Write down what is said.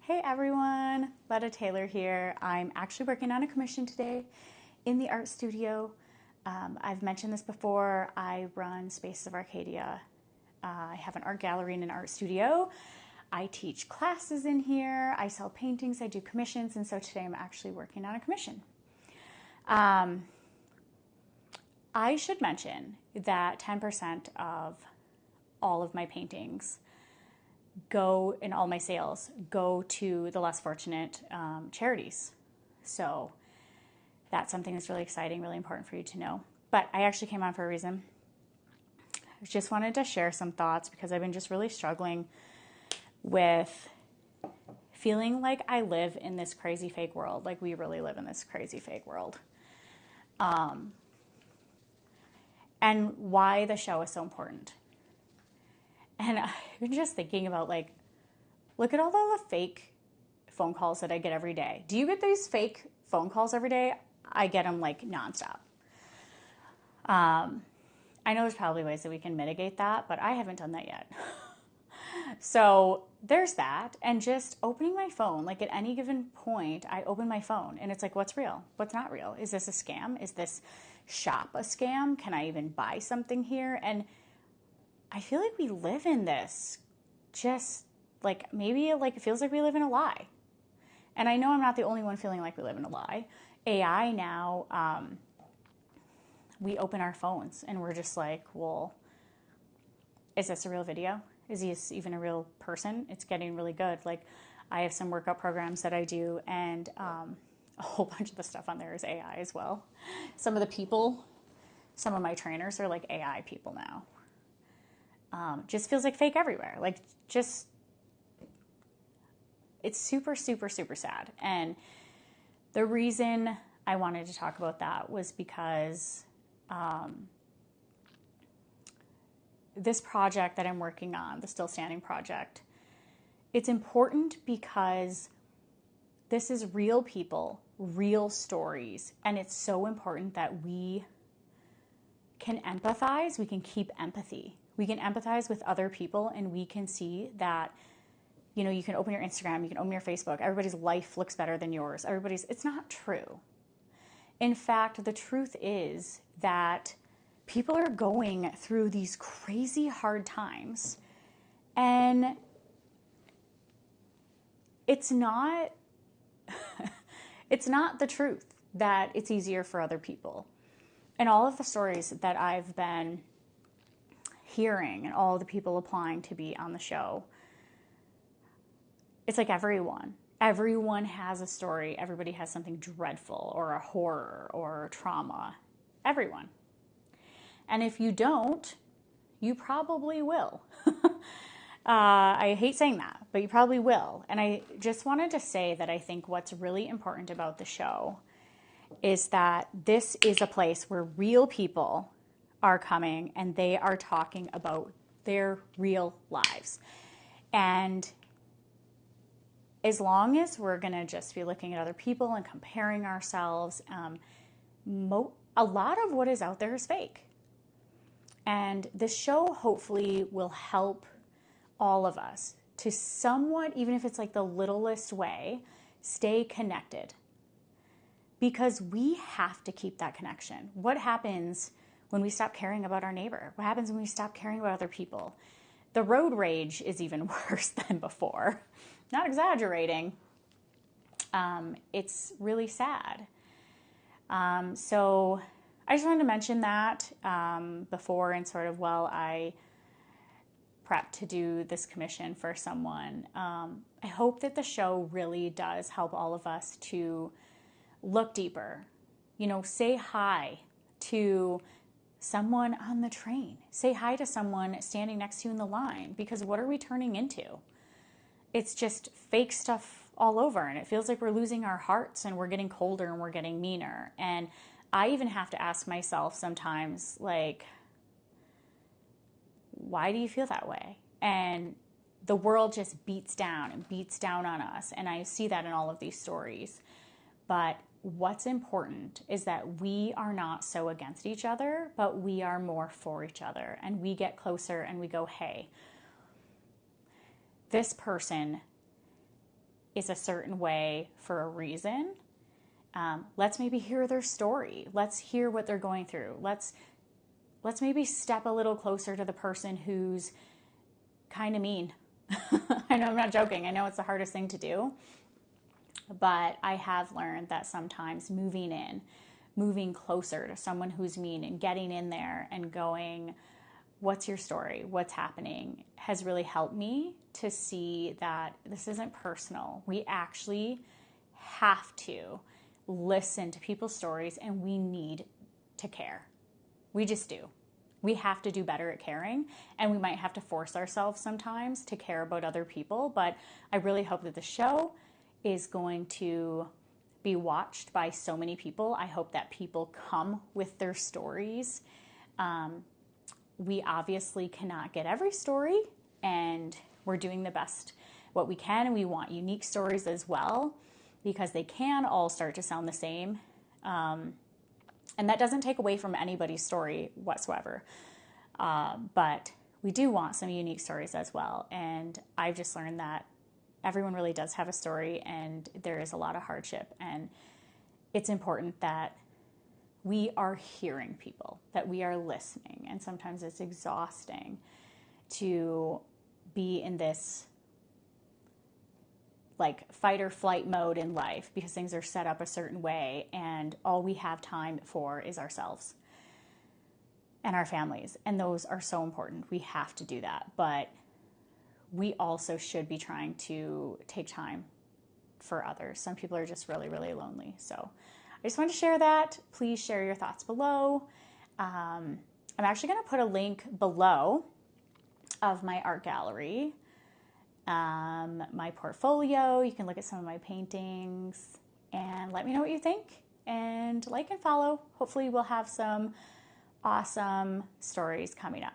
Hey everyone, Leta Taylor here. I'm actually working on a commission today in the art studio. I've mentioned this before. I run Spaces of Arcadia. I have an art gallery and an art studio. I teach classes in here. I sell paintings. I do commissions. And so today I'm actually working on a commission. I should mention that 10% of all of my paintings go, in all my sales, go to the less fortunate charities. So that's something that's really exciting, really important for you to know. But I actually came on for a reason. I just wanted to share some thoughts because I've been just really struggling with feeling like I live in this crazy fake world, like we really live in this crazy fake world. And why the show is so important. And I've been just thinking about, like, look at all the fake phone calls that I get every day. Do you get these fake phone calls every day? I get them, like, nonstop. I know there's probably ways that we can mitigate that, but I haven't done that yet. So there's that. And just opening my phone, like at any given point, I open my phone and it's like, what's real? What's not real? Is this a scam? Is this shop a scam? Can I even buy something here? And I feel like we live in this, just like maybe like it feels like we live in a lie. And I know I'm not the only one feeling like we live in a lie. AI now, we open our phones and we're just like, well, is this a real video? Is this even a real person? It's getting really good. Like, I have some workout programs that I do, and a whole bunch of the stuff on there is AI as well. Some of my trainers are like AI people now. Just feels like fake everywhere. Like, just, it's super, super, super sad. And the reason I wanted to talk about that was because this project that I'm working on, the Still Standing project, it's important because this is real people, real stories, and it's so important that we can empathize, we can keep empathy. We can empathize with other people, and we can see that, you know, you can open your Instagram, you can open your Facebook, everybody's life looks better than yours. It's not true. In fact, the truth is that people are going through these crazy hard times, and it's not the truth that it's easier for other people. And all of the stories that I've been hearing and all the people applying to be on the show, it's like everyone has a story. Everybody has something dreadful or a horror or trauma. Everyone. And if you don't, you probably will. I hate saying that, but you probably will. And I just wanted to say that I think what's really important about the show is that this is a place where real people are coming and they are talking about their real lives. And as long as we're going to just be looking at other people and comparing ourselves, a lot of what is out there is fake. And this show hopefully will help all of us to somewhat, even if it's like the littlest way, stay connected. Because we have to keep that connection. What happens when we stop caring about our neighbor? What happens when we stop caring about other people? The road rage is even worse than before. Not exaggerating. It's really sad. So I just wanted to mention that before, and sort of while I prep to do this commission for someone. I hope that the show really does help all of us to look deeper. You know, say hi to someone on the train. Say hi to someone standing next to you in the line, because what are we turning into? It's just fake stuff all over, and it feels like we're losing our hearts and we're getting colder and we're getting meaner. And I even have to ask myself sometimes, like, why do you feel that way? And the world just beats down on us. And I see that in all of these stories. But what's important is that we are not so against each other, but we are more for each other. And we get closer and we go, hey, this person is a certain way for a reason. Let's maybe hear their story. Let's hear what they're going through. Let's maybe step a little closer to the person who's kind of mean. I know, I'm not joking. I know it's the hardest thing to do, but I have learned that sometimes moving closer to someone who's mean and getting in there and going, what's your story? What's happening? Has really helped me to see that this isn't personal. We actually have to listen to people's stories, and we need to care. We just do. We have to do better at caring, and we might have to force ourselves sometimes to care about other people. But I really hope that the show is going to be watched by so many people. I hope that people come with their stories. We obviously cannot get every story, and we're doing the best what we can, and we want unique stories as well, because they can all start to sound the same. And that doesn't take away from anybody's story whatsoever. But we do want some unique stories as well. And I've just learned that everyone really does have a story, and there is a lot of hardship. And it's important that we are hearing people, that we are listening. And sometimes it's exhausting to be in this like fight or flight mode in life because things are set up a certain way, and all we have time for is ourselves and our families. And those are so important. We have to do that. But we also should be trying to take time for others. Some people are just really, really lonely. So I just wanted to share that. Please share your thoughts below. I'm actually going to put a link below of my art gallery, my portfolio. You can look at some of my paintings and let me know what you think, and like and follow. Hopefully we'll have some awesome stories coming up.